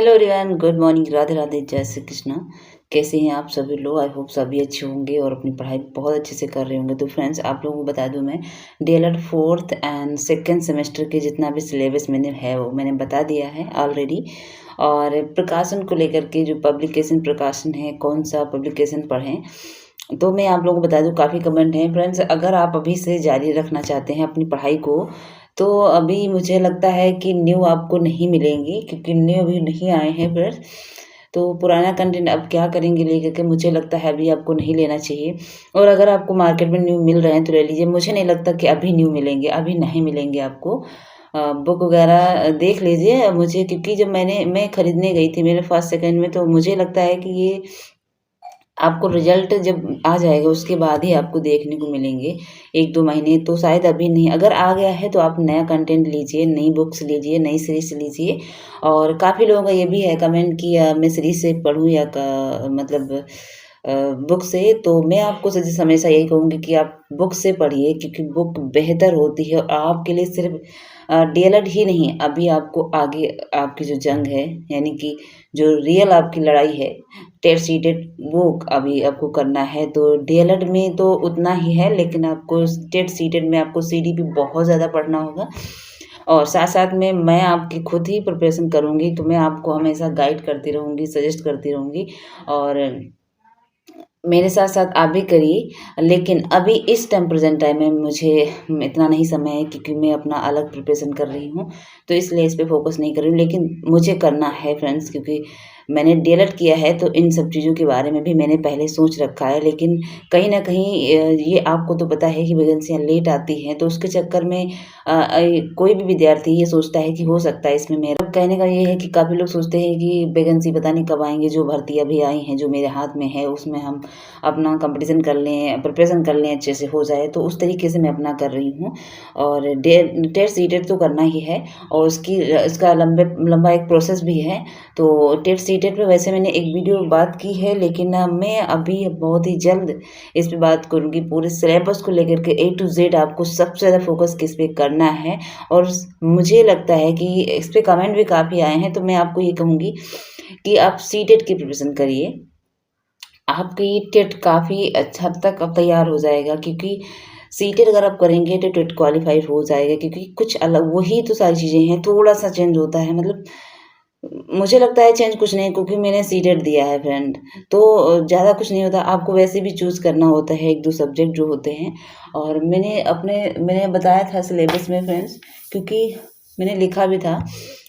Hello everyone, good morning, Radhe Radhe, जय श्री कृष्णा। कैसे हैं आप सभी लोग? आई होप सभी अच्छे होंगे और अपनी पढ़ाई बहुत अच्छे से कर रहे होंगे। तो फ्रेंड्स, आप लोगों को बता दूं, मैं DElEd fourth and second semester के जितना भी सिलेबस मैंने है वो मैंने बता दिया है ऑलरेडी। और प्रकाशन को लेकर के जो पब्लिकेशन प्रकाशन है, कौन सा पब्लिकेशन पढ़ें, तो मैं आप लोगों को बता दूं, काफ़ी कमेंट हैं फ्रेंड्स। अगर आप अभी से जारी रखना चाहते हैं अपनी पढ़ाई को, तो अभी मुझे लगता है कि न्यू आपको नहीं मिलेंगे, क्योंकि न्यू अभी नहीं आए हैं फ्रेंड्स। तो पुराना कंटेंट अब क्या करेंगे लेकर के, मुझे लगता है अभी आपको नहीं लेना चाहिए। और अगर आपको मार्केट में न्यू मिल रहे हैं तो ले लीजिए। मुझे नहीं लगता कि अभी न्यू मिलेंगे, अभी नहीं मिलेंगे आपको। बुक वगैरह देख लीजिए मुझे, क्योंकि जब मैं खरीदने गई थी मेरे फर्स्ट सेकंड में, तो मुझे लगता है कि ये आपको रिजल्ट जब आ जाएगा उसके बाद ही आपको देखने को मिलेंगे, 1-2 महीने तो शायद अभी नहीं। अगर आ गया है तो आप नया कंटेंट लीजिए, नई बुक्स लीजिए, नई सीरीज़ लीजिए। और काफ़ी लोगों का ये भी है कमेंट कि मैं सीरीज़ से पढ़ूँ या मतलब बुक से। तो मैं आपको सजेस्ट हमेशा यही कहूँगी कि आप बुक से पढ़िए, क्योंकि बुक बेहतर होती है आपके लिए। सिर्फ डीएलएड ही नहीं, अभी आपको आगे आपकी जो जंग है, यानी कि जो रियल आपकी लड़ाई है, टेट सीटेट, वो अभी आपको करना है। तो डीएलएड में तो उतना ही है, लेकिन आपको टेट सीटेट में आपको सीडीपी बहुत ज़्यादा पढ़ना होगा। और साथ-साथ में मैं आपकी खुद ही प्रिपरेशन करूँगी, तो मैं आपको हमेशा गाइड करती रहूँगी, सजेस्ट करती रहूँगी। और मेरे साथ-साथ आप भी करिए। लेकिन अभी इस टाइम प्रेज़ेंट टाइम में मुझे इतना नहीं समय है, क्योंकि मैं अपना अलग प्रिपरेशन कर रही हूँ, तो इसलिए इस पे फ़ोकस नहीं कर रही हूँ। लेकिन मुझे करना है फ्रेंड्स, क्योंकि मैंने डीएलएड किया है, तो इन सब चीज़ों के बारे में भी मैंने पहले सोच रखा है। लेकिन कहीं न कहीं ये आपको तो पता है कि वैकेंसियाँ लेट आती हैं, तो उसके चक्कर में कोई भी विद्यार्थी ये सोचता है कि हो सकता है इसमें मेरा। कहने का ये है कि काफ़ी लोग सोचते हैं कि वैकेंसी पता नहीं कब आएँगे, जो भर्ती अभी आई हैं, जो मेरे हाथ में है, उसमें हम अपना कंपटीशन कर लें, प्रिपरेशन कर लें, अच्छे से हो जाए, तो उस तरीके से मैं अपना कर रही हूँ। और टेट सीटेट तो करना ही है, और इसका लंबा एक प्रोसेस भी है। तो टेट सीटेट पे वैसे मैंने एक वीडियो बात की है, लेकिन मैं अभी बहुत ही जल्द इस पे बात करूँगी। पूरे सिलेबस को लेकर के A to Z आपको सबसे ज़्यादा फोकस किस पे करना है। और मुझे लगता है कि इस पे कमेंट भी काफ़ी आए हैं, तो मैं आपको ये कहूँगी कि आप सीटेट की प्रिपरेशन करिए। आपकी टेट काफ़ी अच्छा हद तक अब तैयार हो जाएगा, क्योंकि सीटेट अगर आप करेंगे तो टेट क्वालीफाई हो जाएगा, क्योंकि कुछ अलग वही तो सारी चीज़ें हैं, थोड़ा-सा चेंज होता है। मतलब मुझे लगता है चेंज कुछ नहीं, क्योंकि मैंने सीटेट दिया है फ्रेंड, तो ज़्यादा कुछ नहीं होता। आपको वैसे भी चूज़ करना होता है 1-2 सब्जेक्ट जो होते हैं। और मैंने बताया था सिलेबस में फ्रेंड्स, क्योंकि मैंने लिखा भी था।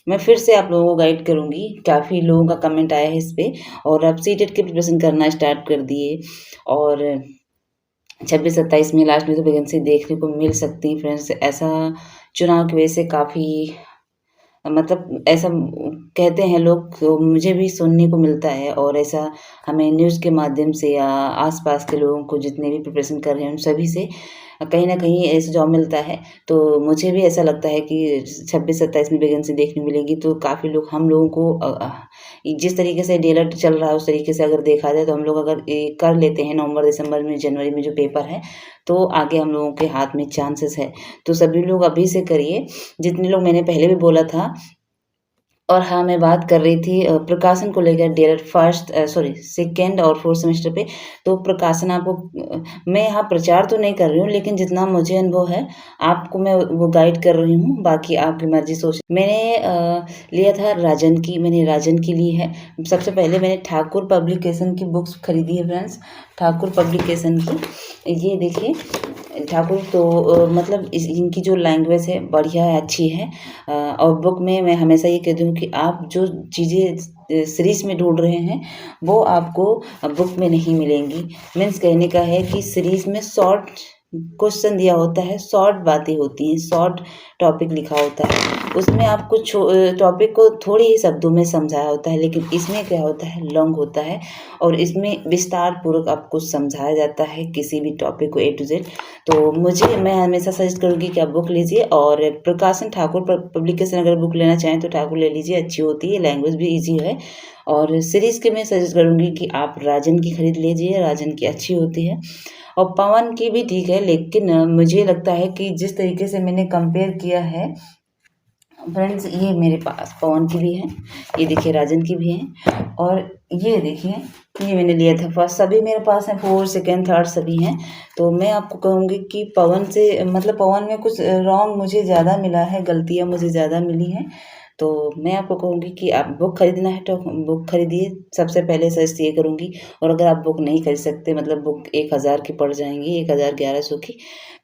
मैं फिर से आप लोगों को गाइड करूँगी, काफ़ी लोगों का कमेंट आया है इस पे। और आप सीटेट की प्रिपरेशन करना स्टार्ट कर दिए। और 26-27 में लास्ट में तो वैकेंसी देखने को मिल सकती है फ्रेंड्स। ऐसा चुनाव की वजह से काफ़ी, मतलब ऐसा कहते हैं लोग, तो मुझे भी सुनने को मिलता है। और ऐसा हमें न्यूज़ के माध्यम से या आस-पास के लोगों को, जितने भी प्रिपरेशन कर रहे हैं, उन सभी से कहीं न कहीं ऐसा जॉब मिलता है। तो मुझे भी ऐसा लगता है कि 26-27 में वैकेंसी देखने मिलेगी। तो काफ़ी लोग, हम लोगों को जिस तरीके से डीएलएड चल रहा है, उस तरीके से अगर देखा जाए, तो हम लोग अगर कर लेते हैं नवंबर, दिसंबर में, जनवरी में जो पेपर है, तो आगे हम लोगों के हाथ में चांसेस है। तो सभी लोग अभी से करिए, जितने लोग, मैंने पहले भी बोला था। और हाँ, मैं बात कर रही थी प्रकाशन को लेकर, डीएलएड सेकंड और फोर्थ सेमेस्टर पे। तो प्रकाशन आपको मैं यहाँ प्रचार तो नहीं कर रही हूँ, लेकिन जितना मुझे अनुभव है, आपको मैं वो गाइड कर रही हूँ। बाकी आपकी मर्ज़ी। मैंने लिया था राजन की, मैंने राजन की ली है। सबसे पहले मैंने ठाकुर पब्लिकेशन की बुक्स खरीदी है फ्रेंड्स, ठाकुर पब्लिकेशन की। ये देखिए, ठाकुर तो मतलब इनकी जो लैंग्वेज है बढ़िया है, अच्छी है। और बुक में मैं हमेशा ये कहती हूँ कि आप जो चीज़ें सीरीज़ में ढूँढ रहे हैं, वो आपको बुक में नहीं मिलेंगी। मीन्स कहने का है कि सीरीज़ में शॉर्ट क्वेश्चन दिया होता है, शॉर्ट बातें होती हैं, शॉर्ट टॉपिक लिखा होता है। उसमें आपको टॉपिक को थोड़े ही शब्दों में समझाया होता है, लेकिन इसमें क्या होता है, लॉन्ग होता है। और इसमें विस्तार पूर्वक आपको समझाया जाता है किसी भी टॉपिक को A to Z। तो मैं हमेशा सजेस्ट करूँगी कि आप बुक लीजिए। और प्रकाशन ठाकुर पब्लिकेशन अगर बुक लेना चाहें तो ठाकुर ले लीजिए, अच्छी होती है, लैंग्वेज भी ईज़ी है। और सीरीज़ के मैं सजेस्ट करूँगी कि आप राजन की खरीद लीजिए, राजन की अच्छी होती है। और पवन की भी ठीक है, लेकिन मुझे लगता है कि जिस तरीके से मैंने कंपेयर किया है फ्रेंड्स ये मेरे पास पवन की भी है, ये देखिए राजन की भी है, और ये देखिए ये मैंने लिया था फर्स्ट। सभी मेरे पास हैं, 4 सेकंड थर्ड सभी हैं। तो मैं आपको कहूँगी कि पवन से मतलब पवन में कुछ रॉन्ग मुझे ज़्यादा मिला है, गलतियाँ मुझे ज़्यादा मिली हैं। तो मैं आपको कहूँगी कि आप बुक खरीदना है तो बुक खरीदिए, सबसे पहले सजेस्ट ये करूँगी। और अगर आप बुक नहीं खरीद सकते, मतलब बुक 1000 की पड़ जाएंगी, 1100 की,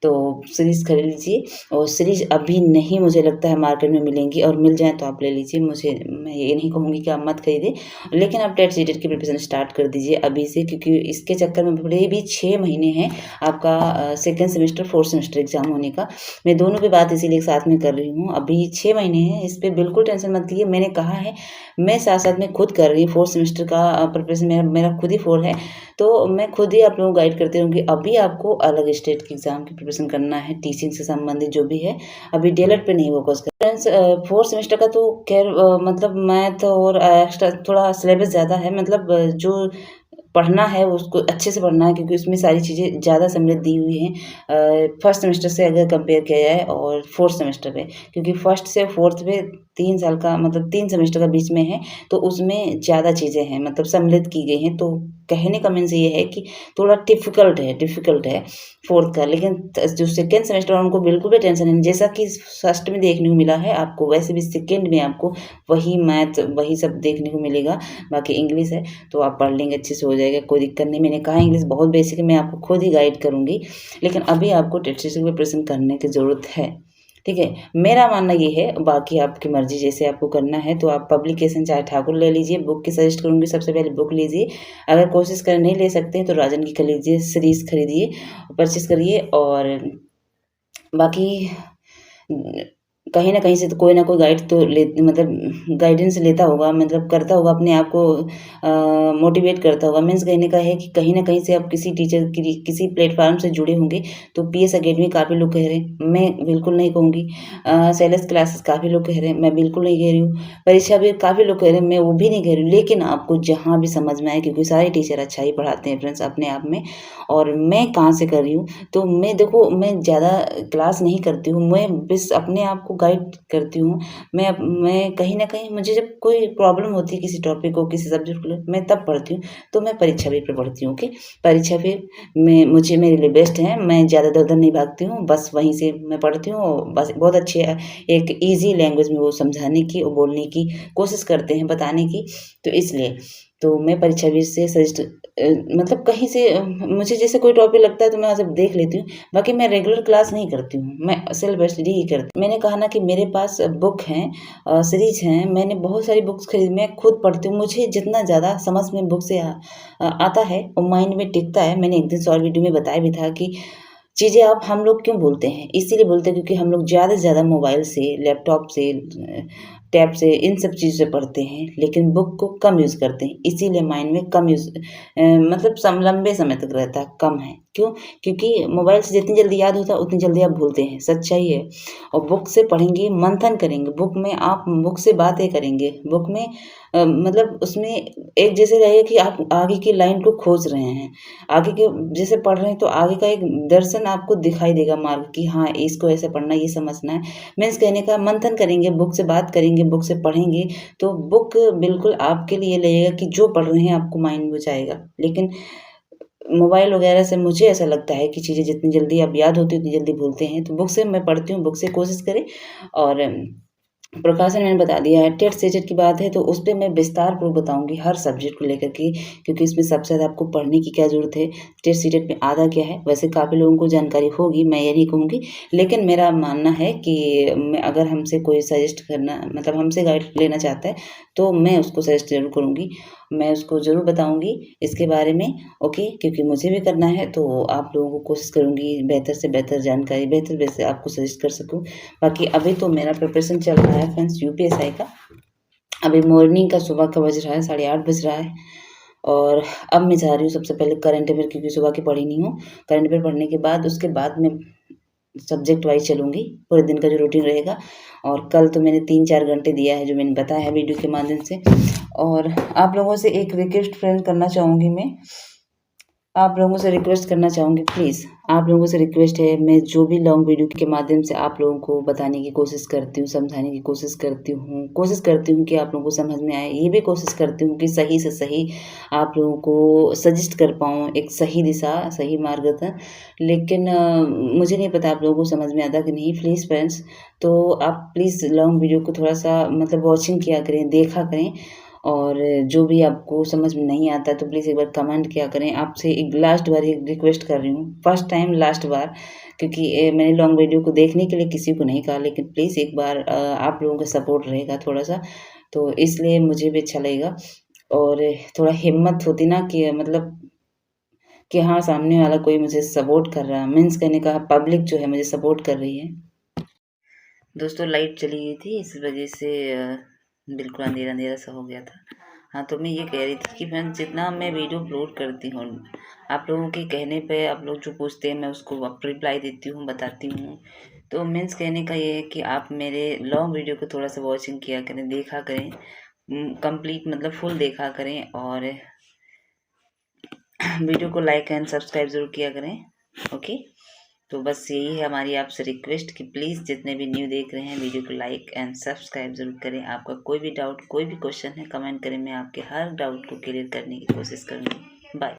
तो सीरीज़ खरीद लीजिए। और सीरीज़ अभी नहीं मुझे लगता है मार्केट में मिलेंगी, और मिल जाएँ तो आप ले लीजिए। मैं ये नहीं कहूँगी कि आप मत खरीदें, लेकिन आप टेट सीटेट की प्रिपरेशन स्टार्ट कर दीजिए अभी से, क्योंकि इसके चक्कर में भले भी 6 महीने हैं आपका second semester, fourth semester exam होने का। मैं दोनों की बात इसीलिए साथ में कर रही हूँ। अभी 6 महीने हैं, इस पे बिल्कुल टेंशन मत लीजिए। मैंने कहा है, मैं साथ-साथ में खुद कर रही हूँ, फोर्थ सेमेस्टर का प्रिपरेशन मेरा मेरा खुद ही 4 है, तो मैं खुद ही आप लोगों को गाइड करती रहूँगी। अभी आपको अलग स्टेट के एग्ज़ाम की प्रिपरेशन करना है, टीचिंग से संबंधित जो भी है, अभी डीएलएड पे नहीं फोकस कर। फ्रेंड्स फोर्थ सेमेस्टर का तो खैर मतलब मैथ और एक्स्ट्रा थोड़ा सिलेबस ज़्यादा है, मतलब जो पढ़ना है उसको अच्छे से पढ़ना है, क्योंकि उसमें सारी चीज़ें ज़्यादा सम्मिलित दी हुई हैं फर्स्ट सेमेस्टर से अगर कंपेयर किया जाए और फोर्थ सेमेस्टर पे, क्योंकि फर्स्ट से फोर्थ में 3 साल का मतलब 3 सेमेस्टर का बीच में है, तो उसमें ज़्यादा चीज़ें हैं, मतलब सम्मिलित की गई हैं। तो कहने का मीन्स ये है कि थोड़ा डिफ़िकल्ट है फोर्थ का, लेकिन जो सेकेंड सेमेस्टर है उनको बिल्कुल भी टेंशन नहीं, जैसा कि फर्स्ट में देखने को मिला है आपको, वैसे भी सेकेंड में आपको वही मैथ वही सब देखने को मिलेगा। बाकी इंग्लिश है तो आप पढ़ लेंगे, अच्छे से हो जाएगा, कोई दिक्कत नहीं। मैंने कहा इंग्लिश बहुत बेसिक है, मैं आपको खुद ही गाइड करूँगी, लेकिन अभी आपको टेट सीरीज की प्रिपरेशन करने की ज़रूरत है, ठीक है। मेरा मानना ये है, बाकी आपकी मर्ज़ी, जैसे आपको करना है तो आप पब्लिकेशन चाहे ठाकुर ले लीजिए। बुक की सजेस्ट करूँगी, सबसे पहले बुक लीजिए। अगर कोशिश कर नहीं ले सकते हैं तो राजन की खरीद लीजिए, सीरीज़ खरीदिए, परचेज़ करिए। और बाकी कहीं न कहीं से तो कोई ना कोई गाइड तो ले मतलब गाइडेंस लेता होगा, मतलब करता होगा, अपने आप को मोटिवेट करता होगा। मीन्स कहने का है कि कहीं न कहीं से आप किसी टीचर की किसी प्लेटफ़ॉर्म से जुड़े होंगे। तो पीएस अकेडमी काफ़ी लोग कह रहे हैं, मैं बिल्कुल नहीं कहूँगी। सेलेस क्लासेस काफ़ी लोग कह रहे हैं, मैं बिल्कुल नहीं कह रही हूँ। परीक्षा भी काफ़ी लोग कह रहे हैं, मैं वो भी नहीं कह रही हूँ। लेकिन आपको जहाँ भी समझ में आए, क्योंकि सारे टीचर अच्छा ही पढ़ाते हैं फ्रेंड्स अपने आप में। और मैं कहाँ से कर रही हूँ, तो मैं देखो मैं ज़्यादा क्लास नहीं करती हूँ, मैं बस अपने आप को गाइड करती हूँ। मैं कहीं न कहीं मुझे जब कोई प्रॉब्लम होती है किसी टॉपिक को, किसी सब्जेक्ट को लेकर, मैं तब पढ़ती हूँ। तो मैं परीक्षा पे पढ़ती हूँ, ओके। परीक्षा पे मैं मुझे मेरे लिए बेस्ट है, मैं ज़्यादा इधर-उधर नहीं भागती हूँ, बस वहीं से मैं पढ़ती हूँ। और बस बहुत अच्छी है, एक ईज़ी लैंग्वेज में वो समझाने की और बोलने की कोशिश करते हैं, बताने की, तो इसलिए। तो मैं परीक्षा भी से सजेस्ट मतलब कहीं से मुझे जैसे कोई टॉपिक लगता है तो मैं वहाँ से देख लेती हूँ। बाकी मैं रेगुलर क्लास नहीं करती हूँ, मैं सेल्फ स्टडी ही करती हूँ। मैंने कहा ना कि मेरे पास बुक हैं, सीरीज़ हैं, मैंने बहुत सारी बुक्स खरीदी, मैं खुद पढ़ती हूँ। मुझे जितना ज़्यादा समझ में बुक से आता है और माइंड में टिकता है। मैंने एक दिन शॉर्ट वीडियो में बताया भी था कि चीज़ें आप हम लोग क्यों भूलते हैं? इसीलिए भूलते हैं क्योंकि हम लोग ज़्यादा से ज़्यादा मोबाइल से, लैपटॉप से, टैब से, इन सब चीज़ से पढ़ते हैं, लेकिन बुक को कम यूज़ करते हैं। इसीलिए माइंड में कम मतलब लंबे समय तक रहता है, कम है। क्यों? क्योंकि मोबाइल से जितनी जल्दी याद होता है, उतनी जल्दी आप भूलते हैं, सच्चाई है। और बुक से पढ़ेंगे, मंथन करेंगे, बुक में आप बुक से बातें करेंगे, बुक में मतलब उसमें एक जैसे रहेगा कि आप आगे की लाइन को खोज रहे हैं। आगे के जैसे पढ़ रहे हैं तो आगे का एक दर्शन आपको दिखाई देगा, मार्ग कि हाँ, इसको ऐसे पढ़ना है, ये समझना है। मीन्स कहने का मंथन करेंगे, बुक से बात करेंगे, बुक से पढ़ेंगे, तो बुक बिल्कुल आपके लिए लगेगा कि जो पढ़ रहे हैं आपको माइंड में जाएगा। लेकिन मोबाइल वगैरह से मुझे ऐसा लगता है कि चीज़ें जितनी जल्दी आप याद होती है, उतनी जल्दी भूलते हैं। तो बुक से मैं पढ़ती हूँ, बुक से कोशिश करें। और प्रिकॉशन मैंने बता दिया है। टेट सीटेट की बात है तो उस पे मैं विस्तारपूर्वक बताऊँगी हर सब्जेक्ट को लेकर के, क्योंकि इसमें सबसे ज़्यादा आपको पढ़ने की क्या ज़रूरत है, टेट सीटेट में आता क्या है। वैसे काफ़ी लोगों को जानकारी होगी, मैं ये नहीं कहूँगी, लेकिन मेरा मानना है कि मैं अगर हमसे कोई सजेस्ट करना मतलब हमसे गाइड लेना चाहता है, तो मैं उसको सजेस्ट ज़रूर करूँगी। मैं उसको ज़रूर बताऊँगी इसके बारे में, ओके, क्योंकि मुझे भी करना है। तो आप लोगों को कोशिश करूँगी बेहतर से बेहतर जानकारी, बेहतर से आपको सजेस्ट कर सकूँ। बाकी अभी तो मेरा प्रिपरेशन चल रहा है फ्रेंड्स यूपीएसआई का। अभी मॉर्निंग का सुबह का बज रहा है, 8:30 बज रहा है। और अब मैं जा रही हूँ सबसे पहले करंट अफेयर, क्योंकि सुबह की पढ़ी नहीं हूँ। करंट अफेयर पढ़ने के बाद उसके बाद मैं सब्जेक्ट वाइज़ चलूँगी, पूरे दिन का जो रूटीन रहेगा। और कल तो मैंने 3-4 घंटे दिया है, जो मैंने बताया है वीडियो के माध्यम से। और आप लोगों से एक रिक्वेस्ट फ्रेंड करना चाहूँगी मैं, आप लोगों से रिक्वेस्ट करना चाहूँगी, प्लीज़ आप लोगों से रिक्वेस्ट है, मैं जो भी लॉन्ग वीडियो के माध्यम से आप लोगों को बताने की कोशिश करती हूँ, समझाने की कोशिश करती हूँ कि आप लोगों को समझ में आए। ये भी कोशिश करती हूँ कि सही से सही आप लोगों को सजेस्ट कर पाऊँ, एक सही दिशा, सही मार्गदर्शन। लेकिन मुझे नहीं पता आप लोगों को समझ में आता कि नहीं। प्लीज़ फ्रेंड्स, तो आप प्लीज़ लॉन्ग वीडियो को थोड़ा-सा मतलब वॉचिंग किया करें, देखा करें। और जो भी आपको समझ में नहीं आता तो प्लीज़ एक बार कमेंट किया करें। आपसे एक लास्ट बार एक रिक्वेस्ट कर रही हूँ, फर्स्ट टाइम लास्ट बार, क्योंकि मैंने लॉन्ग वीडियो को देखने के लिए किसी को नहीं कहा, लेकिन प्लीज़ एक बार आप लोगों का सपोर्ट रहेगा थोड़ा-सा, तो इसलिए मुझे भी अच्छा लगेगा। और थोड़ा हिम्मत होती ना कि मतलब कि हाँ, सामने वाला कोई मुझे सपोर्ट कर रहा है, मीन्स कहने का पब्लिक जो है मुझे सपोर्ट कर रही है। दोस्तों लाइट चली गई थी, इस वजह से बिल्कुल अंधेरा-अंधेरा सा हो गया था। हाँ, तो मैं ये कह रही थी कि फ्रेंड्स जितना मैं वीडियो अपलोड करती हूँ, आप लोगों के कहने पे आप लोग जो पूछते हैं मैं उसको रिप्लाई देती हूँ, बताती हूँ। तो मीन्स कहने का ये है कि आप मेरे लॉन्ग वीडियो को थोड़ा-सा वॉचिंग किया करें, देखा करें। कंप्लीट मतलब फुल देखा करें और वीडियो को लाइक एंड सब्सक्राइब ज़रूर किया करें। ओके? तो बस यही है हमारी आपसे रिक्वेस्ट कि प्लीज़ जितने भी न्यू देख रहे हैं वीडियो को लाइक एंड सब्सक्राइब ज़रूर करें। आपका कोई भी डाउट, कोई भी क्वेश्चन है कमेंट करें, मैं आपके हर डाउट को क्लियर करने की कोशिश करूँगी। बाय।